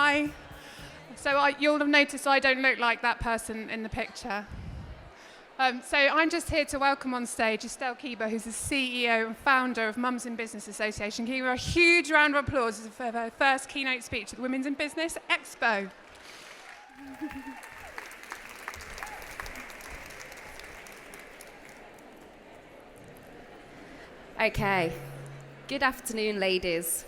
Hi. So you'll have noticed I don't look like that person in the picture. So I'm just here to welcome on stage Estelle Keeber, who's the CEO and founder of Mums in Business Association. Can you give her a huge round of applause for her first keynote speech at the Women's in Business Expo? Okay, good afternoon, ladies.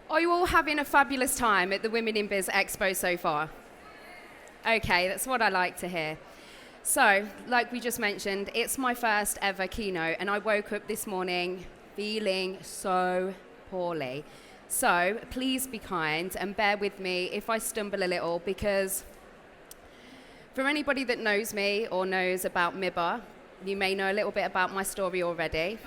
Are you all having a fabulous time at the Women in Biz Expo so far? Okay, that's what I like to hear. So, like we just mentioned, it's my first ever keynote, and I woke up this morning feeling so poorly. So, please be kind and bear with me if I stumble a little, because for anybody that knows me or knows about MIBA, you may know a little bit about my story already.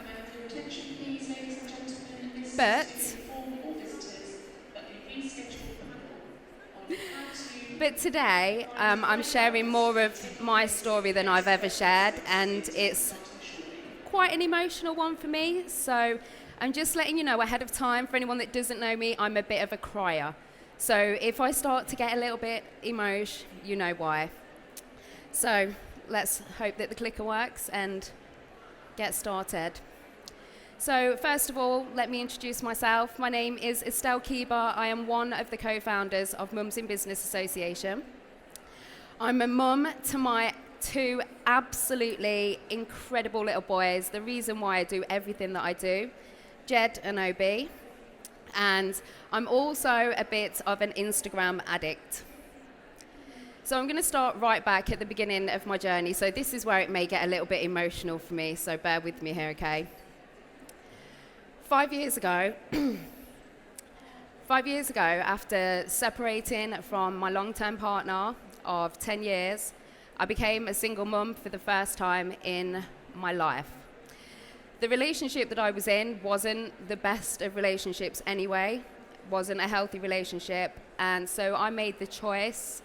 But today, I'm sharing more of my story than I've ever shared, and it's quite an emotional one for me. So I'm just letting you know ahead of time, for anyone that doesn't know me, I'm a bit of a crier. So if I start to get a little bit emotional, you know why. So let's hope that the clicker works and get started. So first of all, let me introduce myself. My name is Estelle Keeber. I am one of the co-founders of Mums in Business Association. I'm a mum to my two absolutely incredible little boys, the reason why I do everything that I do, Jed and Obi. And I'm also a bit of an Instagram addict. So I'm going to start right back at the beginning of my journey. So this is where it may get a little bit emotional for me, so bear with me here, okay? 5 years ago, after separating from my long-term partner of 10 years, I became a single mum for the first time in my life. The relationship that I was in wasn't the best of relationships anyway, wasn't a healthy relationship, and so I made the choice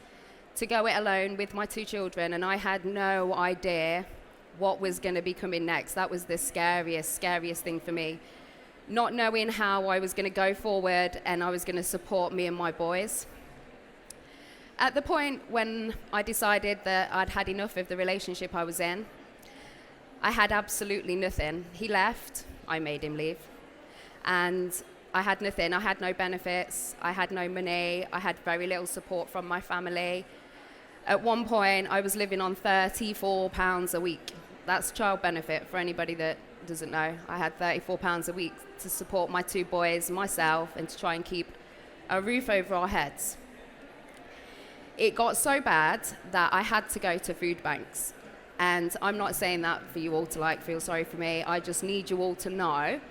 to go it alone with my two children, and I had no idea what was going to be coming next. That was the scariest thing for me. Not knowing how I was going to go forward and I was going to support me and my boys. At the point when I decided that I'd had enough of the relationship I was in, I had absolutely nothing. He left, I made him leave, and I had nothing. I had no benefits, I had no money, I had very little support from my family. At one point, I was living on £34 a week. That's child benefit for anybody that doesn't know. I had £34 a week to support my two boys, myself, and to try and keep a roof over our heads. It got so bad that I had to go to food banks. And I'm not saying that for you all to feel sorry for me. I just need you all to know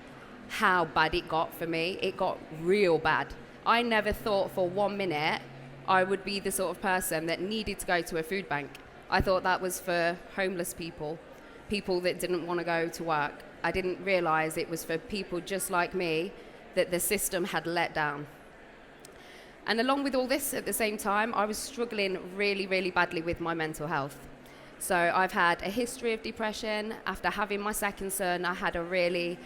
how bad it got for me. It got real bad. I never thought for 1 minute I would be the sort of person that needed to go to a food bank. I thought that was for homeless people that didn't want to go to work. I didn't realize it was for people just like me that the system had let down. And along with all this, at the same time, I was struggling really badly with my mental health. So I've had a history of depression. After having my second son, I had a really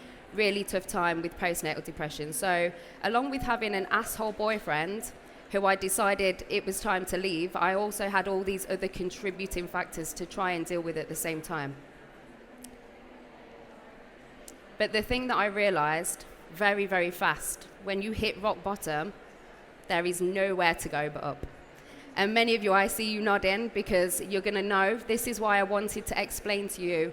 tough time with postnatal depression. So along with having an asshole boyfriend who I decided it was time to leave, I also had all these other contributing factors to try and deal with at the same time. But the thing that I realized very fast, when you hit rock bottom, there is nowhere to go but up. And many of you, I see you nodding, because you're going to know this is why I wanted to explain to you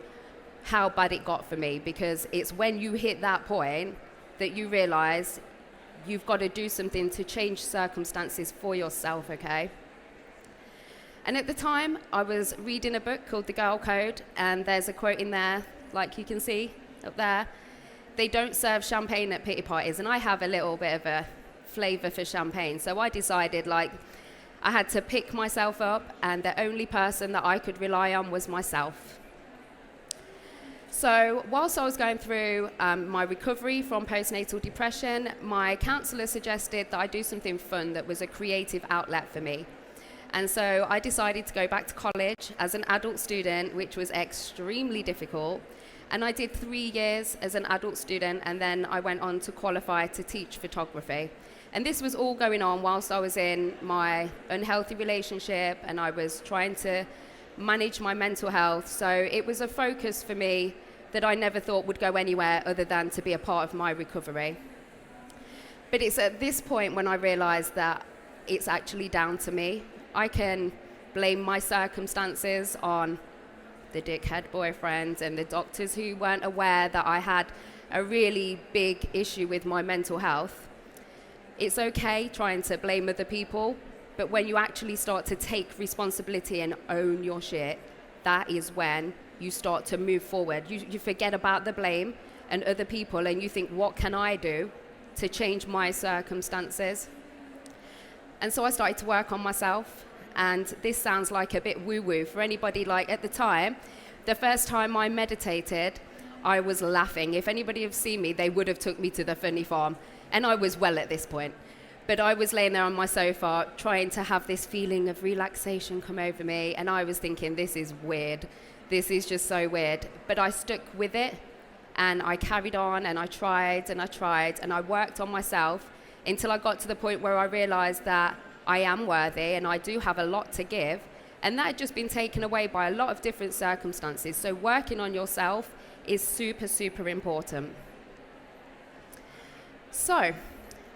how bad it got for me, because it's when you hit that point that you realize you've got to do something to change circumstances for yourself, okay? And at the time, I was reading a book called The Girl Code, and there's a quote in there, like you can see up there. They don't serve champagne at pity parties, and I have a little bit of a flavor for champagne. So I decided I had to pick myself up, and the only person that I could rely on was myself. So whilst I was going through my recovery from postnatal depression, my counsellor suggested that I do something fun that was a creative outlet for me. And so I decided to go back to college as an adult student, which was extremely difficult. And I did 3 years as an adult student, and then I went on to qualify to teach photography. And this was all going on whilst I was in my unhealthy relationship and I was trying to manage my mental health. So it was a focus for me that I never thought would go anywhere other than to be a part of my recovery. But it's at this point when I realized that it's actually down to me. I can blame my circumstances on the dickhead boyfriend and the doctors who weren't aware that I had a really big issue with my mental health. It's okay trying to blame other people, but when you actually start to take responsibility and own your shit, that is when you start to move forward. You forget about the blame and other people and you think, what can I do to change my circumstances? And so I started to work on myself. And this sounds like a bit woo-woo for anybody. Like at the time, the first time I meditated, I was laughing. If anybody had seen me, they would have took me to the funny farm. And I was well at this point. But I was laying there on my sofa trying to have this feeling of relaxation come over me. And I was thinking, this is weird. This is just so weird. But I stuck with it. And I carried on and I tried and I tried. And I worked on myself until I got to the point where I realized that I am worthy and I do have a lot to give. And that had just been taken away by a lot of different circumstances. So working on yourself is super, super important. So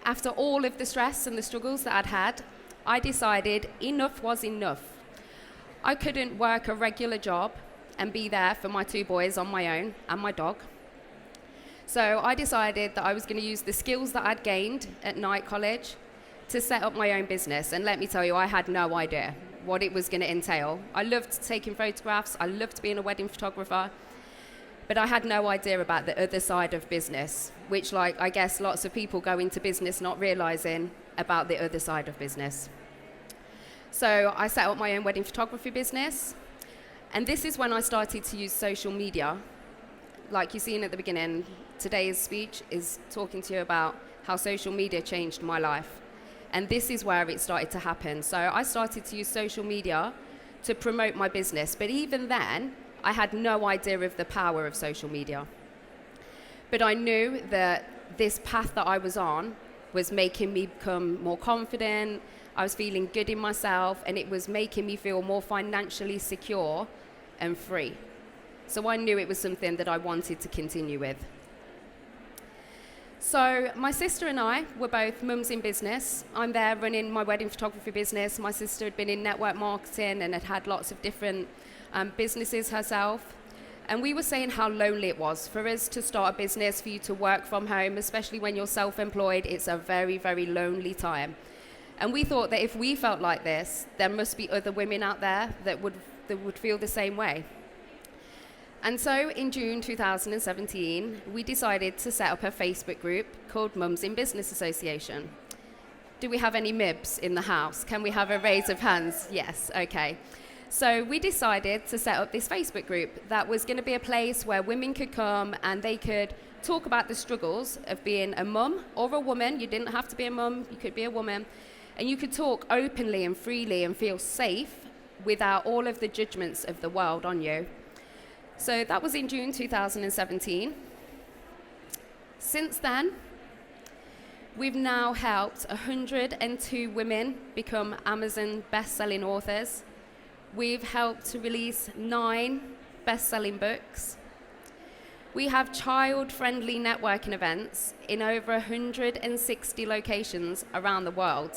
after all of the stress and the struggles that I'd had, I decided enough was enough. I couldn't work a regular job and be there for my 2 boys on my own and my dog. So I decided that I was going to use the skills that I'd gained at night college to set up my own business. And let me tell you, I had no idea what it was going to entail. I loved taking photographs. I loved being a wedding photographer. But I had no idea about the other side of business, which, like, I guess lots of people go into business not realizing about the other side of business. So I set up my own wedding photography business. And this is when I started to use social media. Like you've seen at the beginning, today's speech is talking to you about how social media changed my life. And this is where it started to happen. So I started to use social media to promote my business. But even then, I had no idea of the power of social media. But I knew that this path that I was on was making me become more confident. I was feeling good in myself, and it was making me feel more financially secure and free. So I knew it was something that I wanted to continue with. So my sister and I were both mums in business. I'm there running my wedding photography business. My sister had been in network marketing and had had lots of different businesses herself. And we were saying how lonely it was for us to start a business, for you to work from home, especially when you're self-employed. It's a very, very lonely time. And we thought that if we felt like this, there must be other women out there that would feel the same way. And so in June 2017, we decided to set up a Facebook group called Mums in Business Association. Do we have any MIBs in the house? Can we have a raise of hands? Yes, okay. So we decided to set up this Facebook group that was going to be a place where women could come and they could talk about the struggles of being a mum or a woman. You didn't have to be a mum, you could be a woman. And you could talk openly and freely and feel safe without all of the judgments of the world on you. So that was in June 2017. Since then, we've now helped 102 women become Amazon best-selling authors. We've helped to release 9 best-selling books. We have child-friendly networking events in over 160 locations around the world.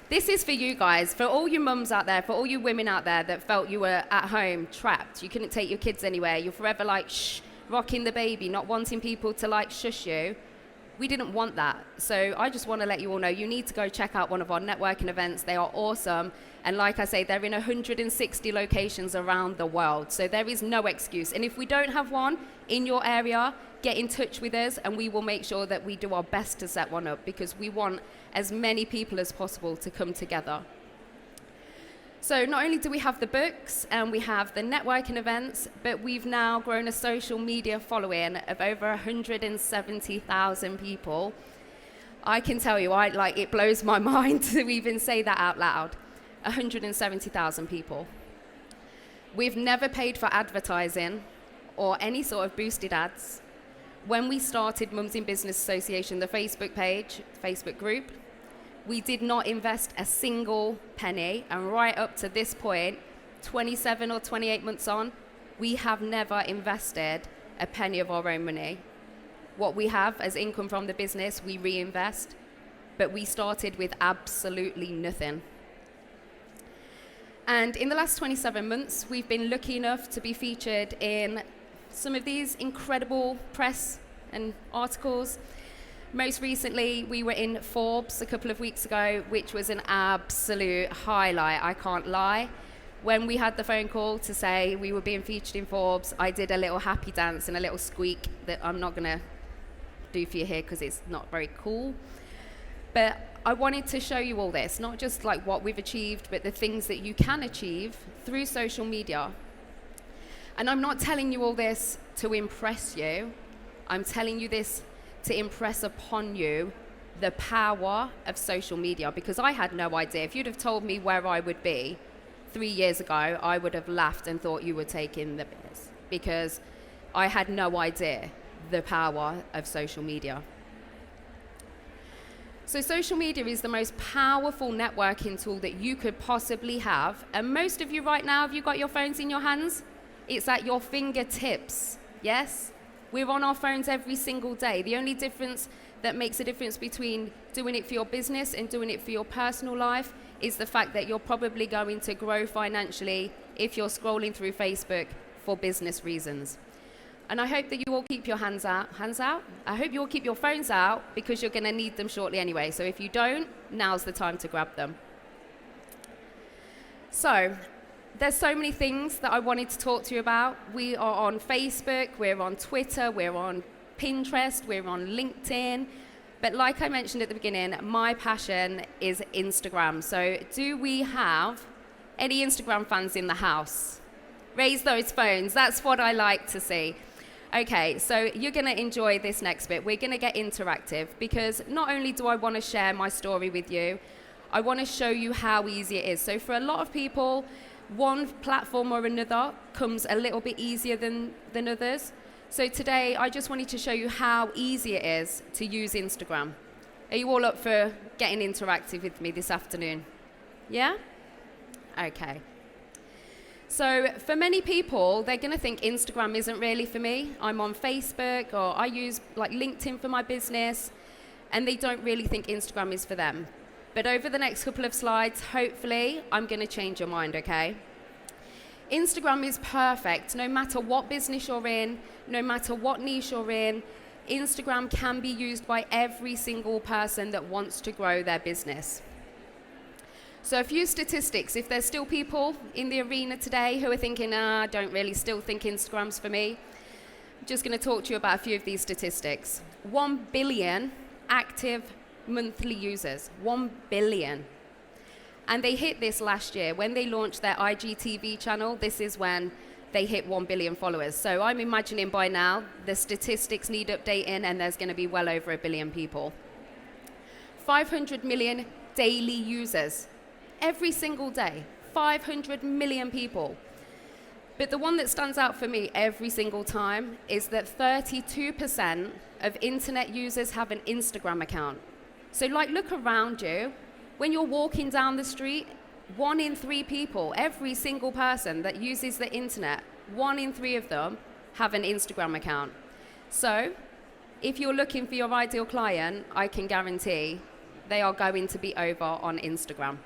This is for you guys, for all you mums out there, for all you women out there that felt you were at home, trapped, you couldn't take your kids anywhere, you're forever like, shh, rocking the baby, not wanting people to like shush you. We didn't want that. So I just want to let you all know, you need to go check out one of our networking events. They are awesome. And like I say, they're in 160 locations around the world. So there is no excuse. And if we don't have one in your area, get in touch with us and we will make sure that we do our best to set one up, because we want as many people as possible to come together. So not only do we have the books and we have the networking events, but we've now grown a social media following of over 170,000 people. I can tell you, it blows my mind to even say that out loud. 170,000 people. We've never paid for advertising or any sort of boosted ads. When we started Mums in Business Association, the Facebook page, Facebook group, we did not invest a single penny, and right up to this point, 27 or 28 months on, we have never invested a penny of our own money. What we have as income from the business, we reinvest, but we started with absolutely nothing. And in the last 27 months, we've been lucky enough to be featured in some of these incredible press and articles. Most recently, we were in Forbes a couple of weeks ago, which was an absolute highlight, I can't lie. When we had the phone call to say we were being featured in Forbes, I did a little happy dance and a little squeak that I'm not going to do for you here because it's not very cool. But I wanted to show you all this, not just like what we've achieved, but the things that you can achieve through social media. And I'm not telling you all this to impress you. I'm telling you this to impress upon you the power of social media, because I had no idea. If you'd have told me where I would be 3 years ago, I would have laughed and thought you were taking the piss, because I had no idea the power of social media. So social media is the most powerful networking tool that you could possibly have. And most of you right now, have you got your phones in your hands? It's at your fingertips, yes? We're on our phones every single day. The only difference that makes a difference between doing it for your business and doing it for your personal life is the fact that you're probably going to grow financially if you're scrolling through Facebook for business reasons. And I hope that you all keep your hands out? I hope you all keep your phones out, because you're going to need them shortly anyway. So if you don't, now's the time to grab them. So there's so many things that I wanted to talk to you about. We are on Facebook, we're on Twitter, we're on Pinterest, we're on LinkedIn. But like I mentioned at the beginning, my passion is Instagram. So do we have any Instagram fans in the house? Raise those phones. That's what I like to see. Okay, so you're going to enjoy this next bit. We're going to get interactive, because not only do I want to share my story with you, I want to show you how easy it is. So for a lot of people, one platform or another comes a little bit easier than others. So today, I just wanted to show you how easy it is to use Instagram. Are you all up for getting interactive with me this afternoon? Yeah? Okay. So for many people, they're going to think Instagram isn't really for me. I'm on Facebook, or I use like LinkedIn for my business, and they don't really think Instagram is for them. But over the next couple of slides, hopefully, I'm going to change your mind, okay? Instagram is perfect. No matter what business you're in, no matter what niche you're in, Instagram can be used by every single person that wants to grow their business. So a few statistics. If there's still people in the arena today who are thinking, I don't really still think Instagram's for me, I'm just going to talk to you about a few of these statistics. 1 billion active monthly users. 1 billion. And they hit this last year. When they launched their IGTV channel, this is when they hit 1 billion followers. So I'm imagining by now the statistics need updating, and there's going to be well over 1 billion people. 500 million daily users. Every single day, 500 million people. But the one that stands out for me every single time is that 32% of internet users have an Instagram account. So like, look around you. When you're walking down the street, 1 in 3 people, every single person that uses the internet, 1 in 3 of them have an Instagram account. So if you're looking for your ideal client, I can guarantee they are going to be over on Instagram.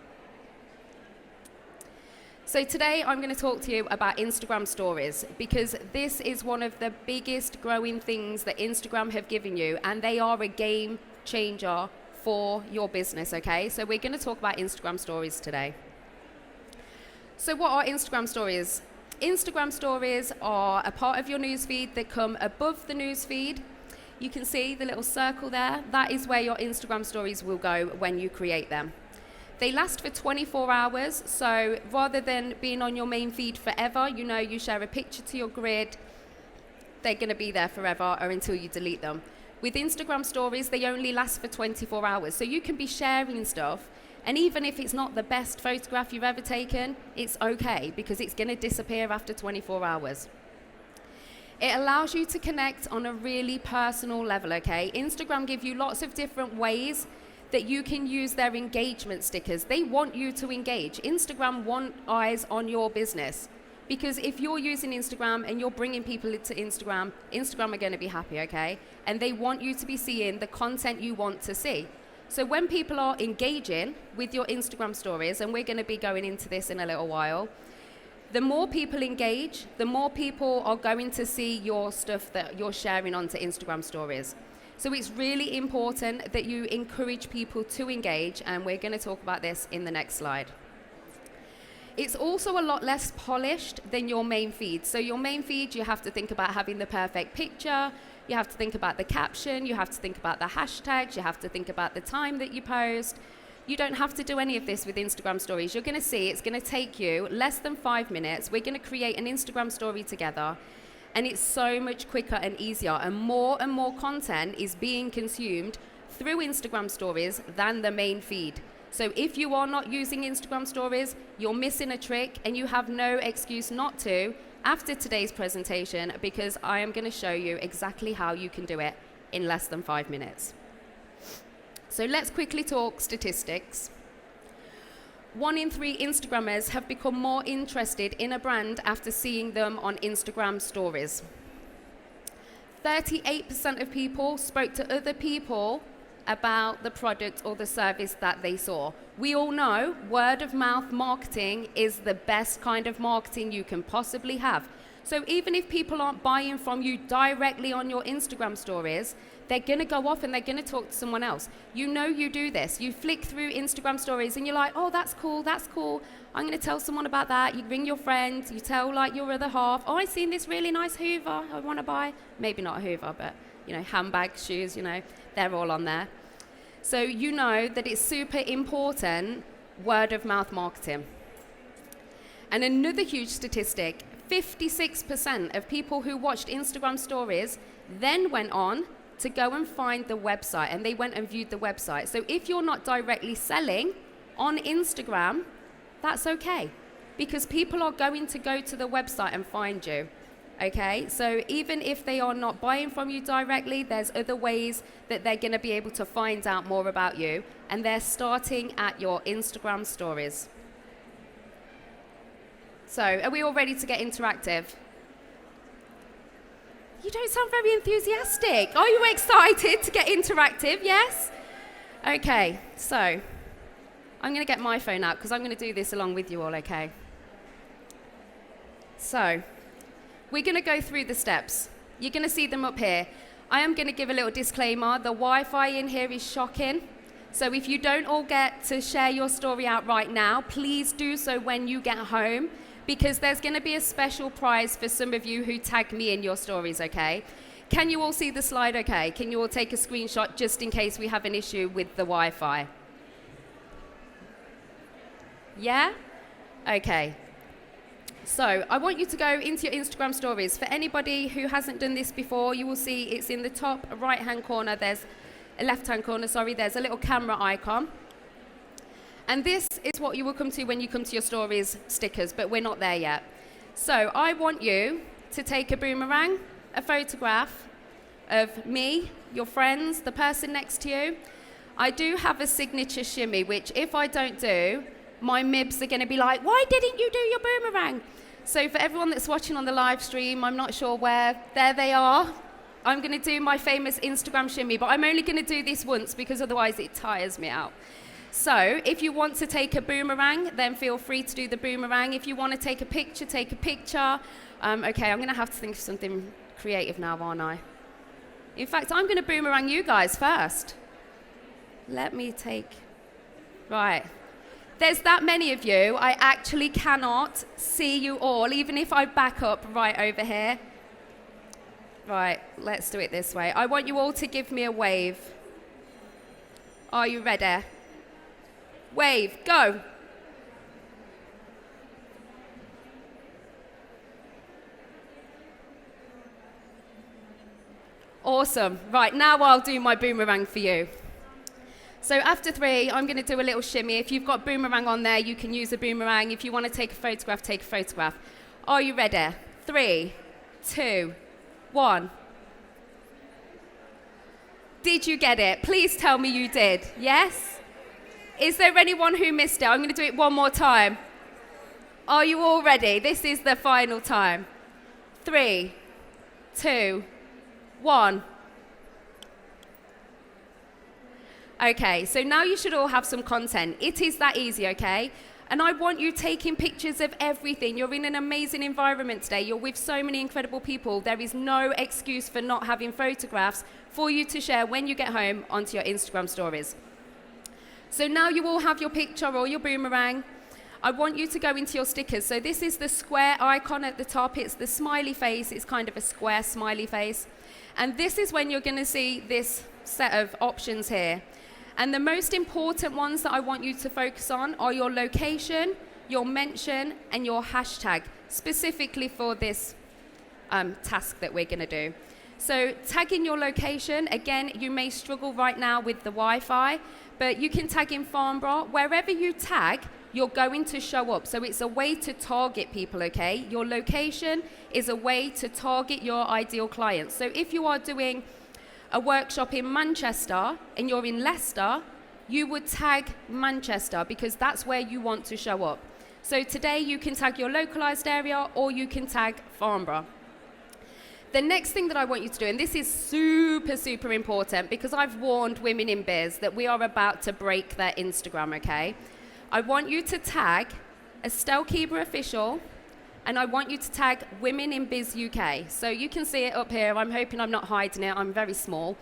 So today I'm going to talk to you about Instagram stories, because this is one of the biggest growing things that Instagram have given you, and they are a game changer for your business, okay? So we're going to talk about Instagram stories today. So what are Instagram stories? Instagram stories are a part of your newsfeed that come above the newsfeed. You can see the little circle there. That is where your Instagram stories will go when you create them. They last for 24 hours, so rather than being on your main feed forever, you share a picture to your grid, they're going to be there forever or until you delete them. With Instagram stories, they only last for 24 hours, so you can be sharing stuff, and even if it's not the best photograph you've ever taken, it's okay, because it's going to disappear after 24 hours. It allows you to connect on a really personal level, okay? Instagram give you lots of different ways that you can use their engagement stickers. They want you to engage. Instagram want eyes on your business. Because if you're using Instagram and you're bringing people to Instagram, Instagram are going to be happy, okay? And they want you to be seeing the content you want to see. So when people are engaging with your Instagram stories, and we're going to be going into this in a little while, the more people engage, the more people are going to see your stuff that you're sharing onto Instagram stories. So it's really important that you encourage people to engage, and we're going to talk about this in the next slide. It's also a lot less polished than your main feed. So your main feed, you have to think about having the perfect picture, you have to think about the caption, you have to think about the hashtags, you have to think about the time that you post. You don't have to do any of this with Instagram stories. You're going to see it's going to take you less than 5 minutes. We're going to create an Instagram story together, and it's so much quicker and easier, and more content is being consumed through Instagram stories than the main feed. So if you are not using Instagram stories, you're missing a trick, and you have no excuse not to after today's presentation, because I am going to show you exactly how you can do it in less than 5 minutes. So let's quickly talk statistics. 1 in 3 Instagrammers have become more interested in a brand after seeing them on Instagram stories. 38% of people spoke to other people about the product or the service that they saw. We all know word of mouth marketing is the best kind of marketing you can possibly have. So even if people aren't buying from you directly on your Instagram stories, they're going to go off and they're going to talk to someone else. You know you do this. You flick through Instagram stories and you're like, oh, that's cool, that's cool. I'm going to tell someone about that. You ring your friend, you tell like your other half, oh, I've seen this really nice Hoover I want to buy. Maybe not a Hoover, but handbags, shoes, they're all on there. So you know that it's super important word of mouth marketing. And another huge statistic, 56% of people who watched Instagram stories then went on to go and find the website, and they went and viewed the website. So if you're not directly selling on Instagram, that's okay, because people are going to go to the website and find you. Okay, so even if they are not buying from you directly, there's other ways that they're going to be able to find out more about you, and they're starting at your Instagram stories. So, are we all ready to get interactive? You don't sound very enthusiastic. Are you excited to get interactive? Yes? Okay, so I'm going to get my phone out because I'm going to do this along with you all, okay? So, we're going to go through the steps. You're going to see them up here. I am going to give a little disclaimer. The Wi-Fi in here is shocking. So if you don't all get to share your story out right now, please do so when you get home, because there's going to be a special prize for some of you who tag me in your stories, okay? Can you all see the slide okay? Can you all take a screenshot just in case we have an issue with the Wi-Fi? Yeah? Okay. So I want you to go into your Instagram stories. For anybody who hasn't done this before, you will see it's in the top right-hand corner. There's a left-hand corner, there's a little camera icon. And this is what you will come to when you come to your stories stickers, but we're not there yet. So I want you to take a boomerang, a photograph of me, your friends, the person next to you. I do have a signature shimmy, which if I don't do, my MIBs are going to be like, why didn't you do your boomerang? So for everyone that's watching on the live stream, I'm not sure where, there they are. I'm going to do my famous Instagram shimmy, but I'm only going to do this once because otherwise it tires me out. So if you want to take a boomerang, then feel free to do the boomerang. If you want to take a picture, take a picture. Okay, I'm going to have to think of something creative now, aren't I? In fact, I'm going to boomerang you guys first. Let me take, right. There's that many of you, I actually cannot see you all, even if I back up right over here. Right, let's do it this way. I want you all to give me a wave. Are you ready? Wave, go. Awesome. Right, now I'll do my boomerang for you. So after 3, I'm going to do a little shimmy. If you've got boomerang on there, you can use a boomerang. If you want to take a photograph, take a photograph. Are you ready? 3, 2, 1. Did you get it? Please tell me you did. Yes? Is there anyone who missed it? I'm going to do it one more time. Are you all ready? This is the final time. 3, 2, 1. Okay, so now you should all have some content. It is that easy, okay? And I want you taking pictures of everything. You're in an amazing environment today. You're with so many incredible people. There is no excuse for not having photographs for you to share when you get home onto your Instagram stories. So now you all have your picture or your boomerang. I want you to go into your stickers. So this is the square icon at the top. It's the smiley face. It's kind of a square smiley face. And this is when you're going to see this set of options here. And the most important ones that I want you to focus on are your location, your mention, and your hashtag, specifically for this task that we're going to do. So tagging your location, again, you may struggle right now with the Wi-Fi, but you can tag in Farnborough. Wherever you tag, you're going to show up. So it's a way to target people, okay? Your location is a way to target your ideal clients. So if you are doing a workshop in Manchester and you're in Leicester, you would tag Manchester because that's where you want to show up. So today you can tag your localized area or you can tag Farnborough. The next thing that I want you to do, and this is super, super important because I've warned women in biz that we are about to break their Instagram, okay? I want you to tag Estelle Keeber Official, and I want you to tag Women in Biz UK. So you can see it up here. I'm hoping I'm not hiding it. I'm very small.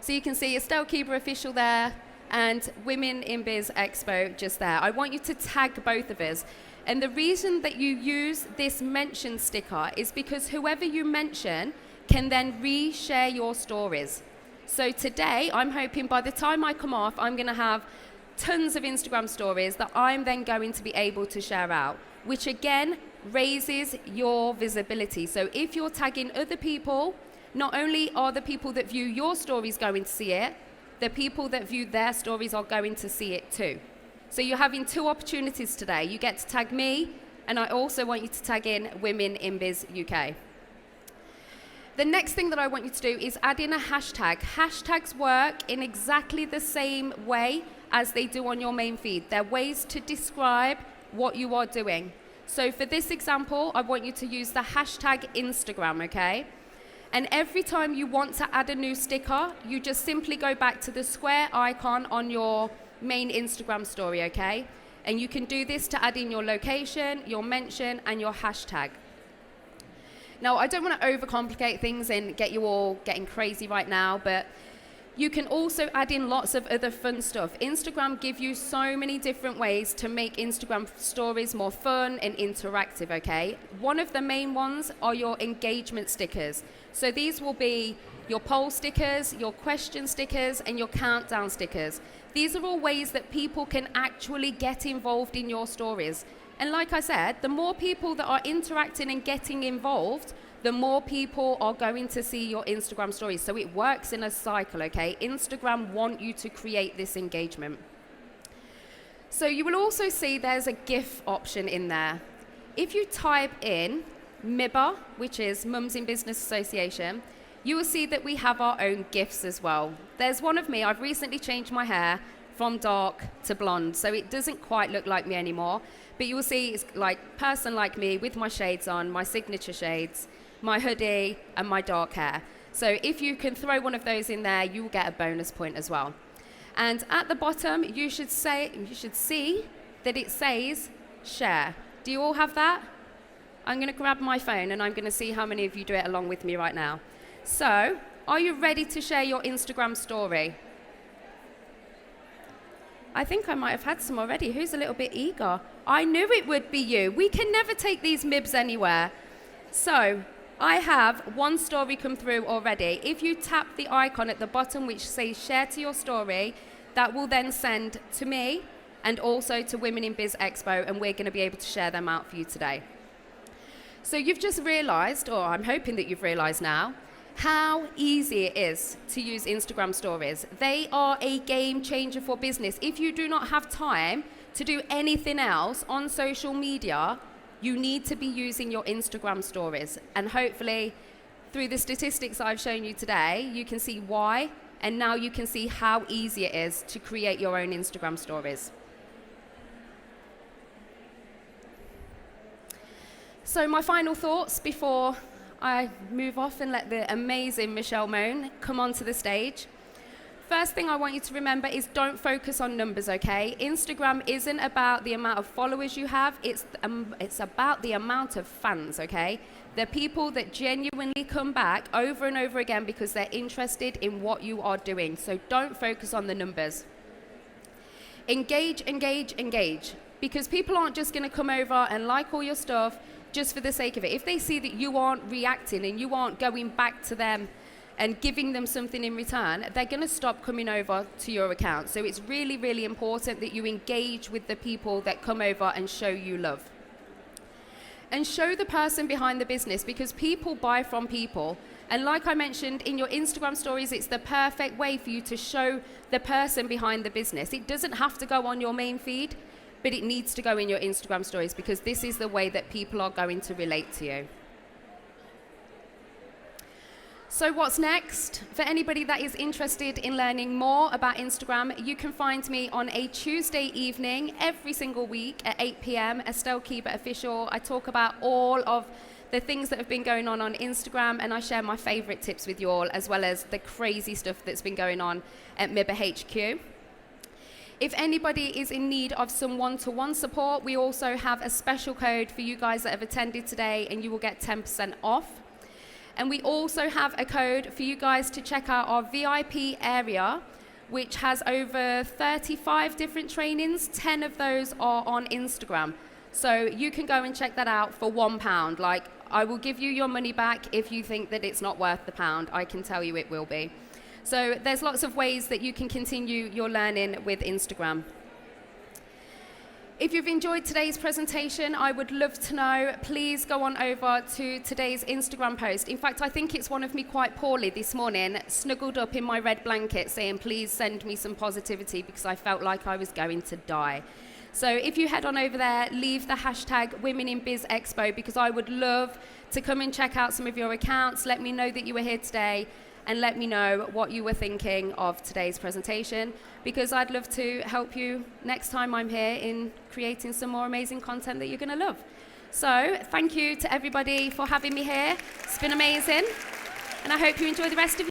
So you can see Estelle Keeber Official there and Women in Biz Expo just there. I want you to tag both of us. And the reason that you use this mention sticker is because whoever you mention can then reshare your stories. So today, I'm hoping by the time I come off, I'm going to have tons of Instagram stories that I'm then going to be able to share out, which again raises your visibility. So if you're tagging other people, not only are the people that view your stories going to see it, the people that view their stories are going to see it too. So you're having two opportunities today. You get to tag me, and I also want you to tag in Women in Biz UK. The next thing that I want you to do is add in a hashtag. Hashtags work in exactly the same way as they do on your main feed. They're ways to describe what you are doing. So for this example, I want you to use the hashtag Instagram, okay? And every time you want to add a new sticker, you just simply go back to the square icon on your main Instagram story, okay? And you can do this to add in your location, your mention, and your hashtag. Now, I don't want to overcomplicate things and get you all getting crazy right now, but you can also add in lots of other fun stuff. Instagram give you so many different ways to make Instagram stories more fun and interactive, okay? One of the main ones are your engagement stickers. So these will be your poll stickers, your question stickers, and your countdown stickers. These are all ways that people can actually get involved in your stories. And like I said, the more people that are interacting and getting involved, the more people are going to see your Instagram stories. So it works in a cycle, okay? Instagram want you to create this engagement. So you will also see there's a GIF option in there. If you type in MIBA, which is Mums in Business Association, you will see that we have our own GIFs as well. There's one of me. I've recently changed my hair from dark to blonde, so it doesn't quite look like me anymore. But you will see it's like person like me with my shades on, my signature shades, my hoodie, and my dark hair. So if you can throw one of those in there, you will get a bonus point as well. And at the bottom, you should see that it says share. Do you all have that? I'm going to grab my phone and I'm going to see how many of you do it along with me right now. So, are you ready to share your Instagram story? I think I might have had some already. Who's a little bit eager? I knew it would be you. We can never take these MIBs anywhere. So, I have one story come through already. If you tap the icon at the bottom which says share to your story, that will then send to me and also to Women in Biz Expo, and we're going to be able to share them out for you today. So you've just realized, or I'm hoping that you've realized now, how easy it is to use Instagram stories. They are a game changer for business. If you do not have time to do anything else on social media, you need to be using your Instagram stories. And hopefully, through the statistics I've shown you today, you can see why, and now you can see how easy it is to create your own Instagram stories. So my final thoughts before I move off and let the amazing Michelle Mone come onto the stage. First thing I want you to remember is don't focus on numbers, okay? Instagram isn't about the amount of followers you have, it's about the amount of fans, okay? The people that genuinely come back over and over again because they're interested in what you are doing. So don't focus on the numbers. Engage, engage, engage. Because people aren't just gonna come over and like all your stuff just for the sake of it. If they see that you aren't reacting and you aren't going back to them and giving them something in return, they're going to stop coming over to your account. So it's really, really important that you engage with the people that come over and show you love. And show the person behind the business, because people buy from people. And like I mentioned, in your Instagram stories, it's the perfect way for you to show the person behind the business. It doesn't have to go on your main feed, but it needs to go in your Instagram stories, because this is the way that people are going to relate to you. So what's next? For anybody that is interested in learning more about Instagram, you can find me on a Tuesday evening every single week at 8 p.m, Estelle Keeber Official. I talk about all of the things that have been going on Instagram, and I share my favorite tips with you all, as well as the crazy stuff that's been going on at MIBA HQ. If anybody is in need of some one-to-one support, we also have a special code for you guys that have attended today, and you will get 10% off. And we also have a code for you guys to check out our VIP area, which has over 35 different trainings. 10 of those are on Instagram. So you can go and check that out for £1. Like, I will give you your money back if you think that it's not worth the pound. I can tell you it will be. So there's lots of ways that you can continue your learning with Instagram. If you've enjoyed today's presentation, I would love to know, please go on over to today's Instagram post. In fact, I think it's one of me quite poorly this morning, snuggled up in my red blanket saying, please send me some positivity, because I felt like I was going to die. So if you head on over there, leave the hashtag Women in Biz Expo, because I would love to come and check out some of your accounts. Let me know that you were here today, and let me know what you were thinking of today's presentation, because I'd love to help you next time I'm here in creating some more amazing content that you're going to love. So thank you to everybody for having me here. It's been amazing, and I hope you enjoy the rest of your